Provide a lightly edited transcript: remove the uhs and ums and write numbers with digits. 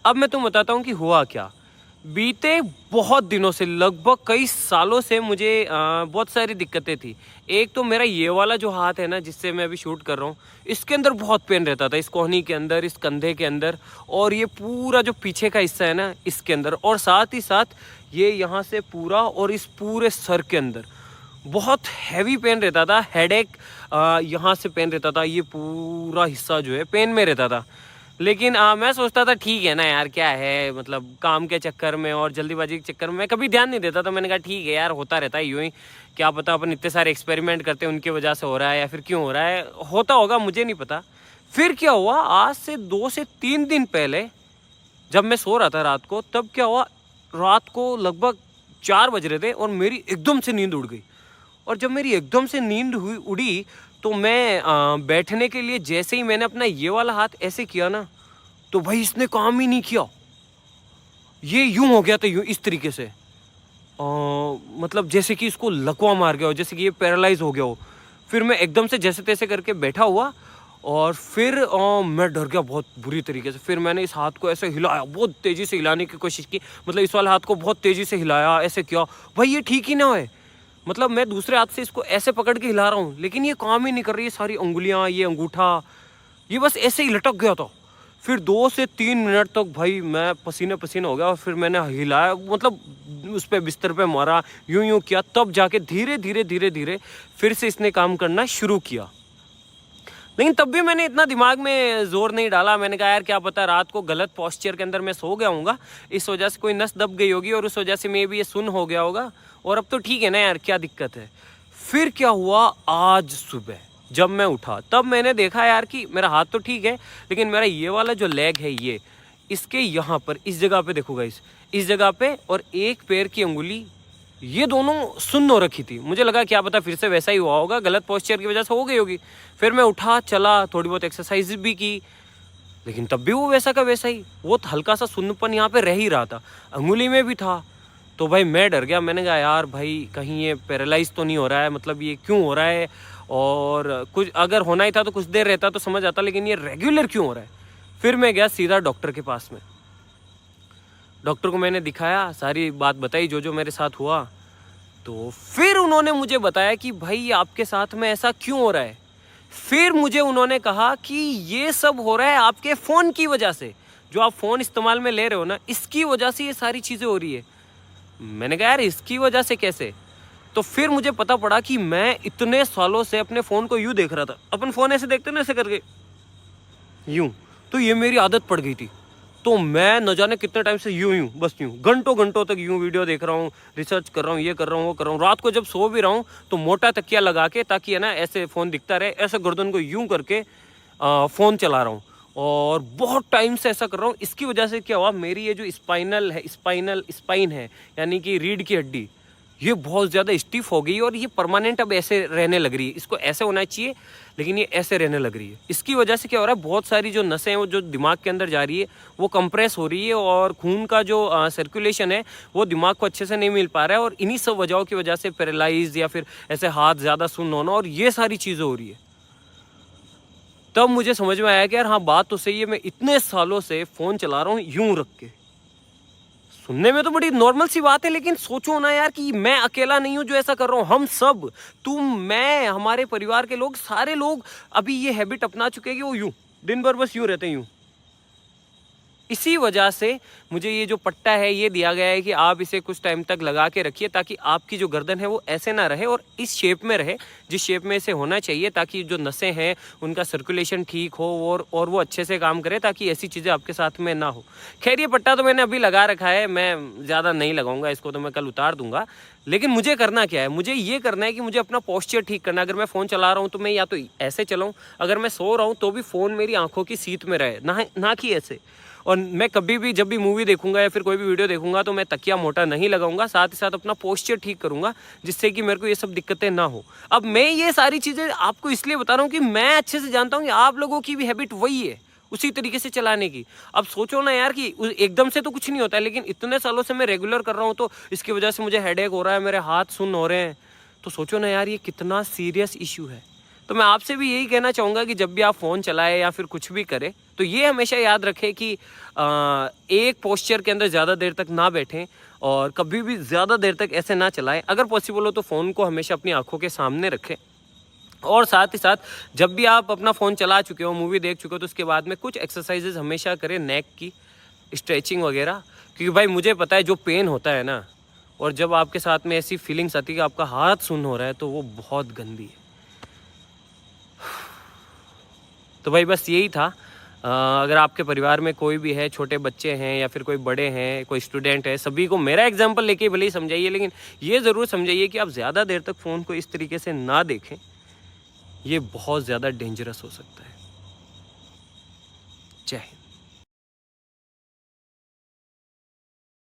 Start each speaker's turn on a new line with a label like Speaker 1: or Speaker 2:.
Speaker 1: अब मैं तुम्हें बताता हूँ कि हुआ क्या। बीते बहुत दिनों से, लगभग कई सालों से मुझे बहुत सारी दिक्कतें थी। एक तो मेरा ये वाला जो हाथ है ना, जिससे मैं अभी शूट कर रहा हूँ, इसके अंदर बहुत पेन रहता था, इस कोहनी के अंदर, इस कंधे के अंदर, और ये पूरा जो पीछे का हिस्सा है ना, इसके अंदर, और साथ ही साथ ये यहाँ से पूरा, और इस पूरे सर के अंदर बहुत हैवी पेन रहता था। हेडेक यहाँ से पेन रहता था, ये पूरा हिस्सा जो है पेन में रहता था। लेकिन मैं सोचता था ठीक है ना यार, क्या है, मतलब काम के चक्कर में और जल्दीबाजी के चक्कर में मैं कभी ध्यान नहीं देता था। मैंने कहा ठीक है यार, होता रहता है यूँ ही, क्या पता अपन इतने सारे एक्सपेरिमेंट करते हैं उनकी वजह से हो रहा है या फिर क्यों हो रहा है, होता होगा, मुझे नहीं पता। फिर क्या हुआ, आज से 2 से 3 दिन पहले जब मैं सो रहा था रात को, तब क्या हुआ, रात को लगभग 4 बज रहे थे और मेरी एकदम से नींद उड़ गई। और जब मेरी एकदम से नींद हुई उड़ी, तो मैं बैठने के लिए जैसे ही मैंने अपना ये वाला हाथ ऐसे किया ना, तो भाई इसने काम ही नहीं किया। ये यूं हो गया था, यूं इस तरीके से, मतलब जैसे कि इसको लकवा मार गया हो, जैसे कि ये पैरालाइज हो गया हो। फिर मैं एकदम से जैसे तैसे करके बैठा हुआ, और फिर मैं डर गया बहुत बुरी तरीके से। फिर मैंने इस हाथ को ऐसे हिलाया, बहुत तेज़ी से हिलाने की कोशिश की, मतलब इस वाले हाथ को बहुत तेज़ी से हिलाया, ऐसे किया, भाई ये ठीक ही ना है। मतलब मैं दूसरे हाथ से इसको ऐसे पकड़ के हिला रहा हूँ, लेकिन ये काम ही नहीं कर रही है। सारी उंगलियाँ, ये अंगूठा, ये बस ऐसे ही लटक गया था। फिर 2 से 3 मिनट तक भाई मैं पसीने पसीने हो गया, और फिर मैंने हिलाया, मतलब उस पर बिस्तर पे मारा, यूं यूं किया, तब जाके धीरे धीरे धीरे धीरे फिर से इसने काम करना शुरू किया। लेकिन तब भी मैंने इतना दिमाग में जोर नहीं डाला। मैंने कहा यार क्या पता रात को गलत पोस्चर के अंदर मैं सो गया हूँगा, इस वजह से कोई नस दब गई होगी और उस वजह से मे भी ये सुन्न हो गया होगा, और अब तो ठीक है ना यार, क्या दिक्कत है। फिर क्या हुआ, आज सुबह जब मैं उठा, तब मैंने देखा यार कि मेरा हाथ तो ठीक है, लेकिन मेरा ये वाला जो लेग है, ये इसके यहाँ पर, इस जगह पे देखो गाइस, इस जगह पे, और एक पैर की अंगुली, ये दोनों सुन्न हो रखी थी। मुझे लगा क्या पता फिर से वैसा ही हुआ होगा, गलत पोस्चर की वजह से हो गई होगी। फिर मैं उठा, चला, थोड़ी बहुत एक्सरसाइज भी की, लेकिन तब भी वो वैसा का वैसा ही, वो हल्का सा सुन्नपन यहाँ पे रह ही रहा था, अंगुली में भी था। तो भाई मैं डर गया। मैंने कहा यार भाई कहीं ये पैरालाइज तो नहीं हो रहा है, मतलब ये क्यों हो रहा है, और कुछ अगर होना ही था तो कुछ देर रहता तो समझ आता, लेकिन ये रेगुलर क्यों हो रहा है। फिर मैं गया सीधा डॉक्टर के पास में। डॉक्टर को मैंने दिखाया, सारी बात बताई जो जो मेरे साथ हुआ। तो फिर उन्होंने मुझे बताया कि भाई आपके साथ में ऐसा क्यों हो रहा है। फिर मुझे उन्होंने कहा कि ये सब हो रहा है आपके फ़ोन की वजह से, जो आप फ़ोन इस्तेमाल में ले रहे हो ना, इसकी वजह से ये सारी चीज़ें हो रही है। मैंने कहा यार इसकी वजह से कैसे। तो फिर मुझे पता पड़ा कि मैं इतने सालों से अपने फ़ोन को यूँ देख रहा था। अपन फ़ोन ऐसे देखते ना, ऐसे करके यूँ, तो ये मेरी आदत पड़ गई थी। तो मैं न जाने कितने टाइम से यूँ यूँ, बस यूँ, घंटों घंटों तक यूँ वीडियो देख रहा हूँ, रिसर्च कर रहा हूँ, ये कर रहा हूँ, वो कर रहा हूँ। रात को जब सो भी रहा हूँ तो मोटा तकिया लगा के, ताकि है ना ऐसे फ़ोन दिखता रहे, ऐसे गर्दन को यूँ करके फ़ोन चला रहा हूँ, और बहुत टाइम से ऐसा कर रहा हूँ। इसकी वजह से क्या हुआ, मेरी ये जो स्पाइन है, यानी कि रीढ़ की हड्डी, ये बहुत ज़्यादा स्टिफ हो गई, और ये परमानेंट अब ऐसे रहने लग रही है। इसको ऐसे होना चाहिए, लेकिन ये ऐसे रहने लग रही है। इसकी वजह से क्या हो रहा है, बहुत सारी जो नसें हैं वो जो दिमाग के अंदर जा रही है, वो कंप्रेस हो रही है, और खून का जो सर्कुलेशन है वो दिमाग को अच्छे से नहीं मिल पा रहा है, और इन्हीं सब वजहों की वजह से पैरालाइज या फिर ऐसे हाथ ज़्यादा सुन्न होना, और ये सारी चीज़ें हो रही है। तब मुझे समझ में आया कि यार हाँ बात तो सही है, मैं इतने सालों से फ़ोन चला रहा हूँ यूँ रख के। सुनने में तो बड़ी नॉर्मल सी बात है, लेकिन सोचो ना यार कि मैं अकेला नहीं हूँ जो ऐसा कर रहा हूँ। हम सब, तुम, मैं, हमारे परिवार के लोग, सारे लोग अभी ये हैबिट अपना चुके हैं कि वो यूँ दिन भर बस यूँ रहते हैं, यूँ। इसी वजह से मुझे ये जो पट्टा है ये दिया गया है कि आप इसे कुछ टाइम तक लगा के रखिए, ताकि आपकी जो गर्दन है वो ऐसे ना रहे, और इस शेप में रहे जिस शेप में इसे होना चाहिए, ताकि जो नसें हैं उनका सर्कुलेशन ठीक हो, और वो अच्छे से काम करे, ताकि ऐसी चीज़ें आपके साथ में ना हो। खैर ये पट्टा तो मैंने अभी लगा रखा है, मैं ज़्यादा नहीं लगाऊंगा इसको, तो मैं कल उतार दूंगा। लेकिन मुझे करना क्या है, मुझे ये करना है कि मुझे अपना पोस्चर ठीक करना है। अगर मैं फ़ोन चला रहा हूँ तो मैं या तो ऐसे चलाऊँ, अगर मैं सो रहा हूँ तो भी फ़ोन मेरी आँखों की सीध में रहे, ना कि ऐसे। और मैं कभी भी जब भी मूवी देखूंगा या फिर कोई भी वीडियो देखूंगा तो मैं तकिया मोटा नहीं लगाऊंगा, साथ ही साथ अपना पोस्चर ठीक करूंगा, जिससे कि मेरे को ये सब दिक्कतें ना हो। अब मैं ये सारी चीज़ें आपको इसलिए बता रहा हूँ कि मैं अच्छे से जानता हूँ कि आप लोगों की भी हैबिट वही है, उसी तरीके से चलाने की। अब सोचो ना यार कि एकदम से तो कुछ नहीं होता है, लेकिन इतने सालों से मैं रेगुलर कर रहा हूँ, तो इसकी वजह से मुझे हेडेक हो रहा है, मेरे हाथ सुन्न हो रहे हैं। तो सोचो ना यार ये कितना सीरियस इशू है। तो मैं आपसे भी यही कहना चाहूँगा कि जब भी आप फ़ोन चलाएं या फिर कुछ भी करें, तो ये हमेशा याद रखें कि एक पोस्चर के अंदर ज़्यादा देर तक ना बैठें और कभी भी ज़्यादा देर तक ऐसे ना चलाएं। अगर पॉसिबल हो तो फ़ोन को हमेशा अपनी आंखों के सामने रखें। और साथ ही साथ जब भी आप अपना फ़ोन चला चुके हो, मूवी देख चुके हो, तो उसके बाद में कुछ एक्सरसाइजेज हमेशा करें, नेक की स्ट्रेचिंग वगैरह। क्योंकि भाई मुझे पता है जो पेन होता है ना, और जब आपके साथ में ऐसी फीलिंग्स आती है कि आपका हाथ सुन्न हो रहा है, तो वो बहुत गंदी है। तो भाई बस यही था। अगर आपके परिवार में कोई भी है, छोटे बच्चे हैं या फिर कोई बड़े हैं, कोई स्टूडेंट है, सभी को मेरा एग्जांपल लेके भले ही समझाइए, लेकिन ये ज़रूर समझाइए कि आप ज़्यादा देर तक फ़ोन को इस तरीके से ना देखें। ये बहुत ज़्यादा डेंजरस हो सकता है। जय हिंद।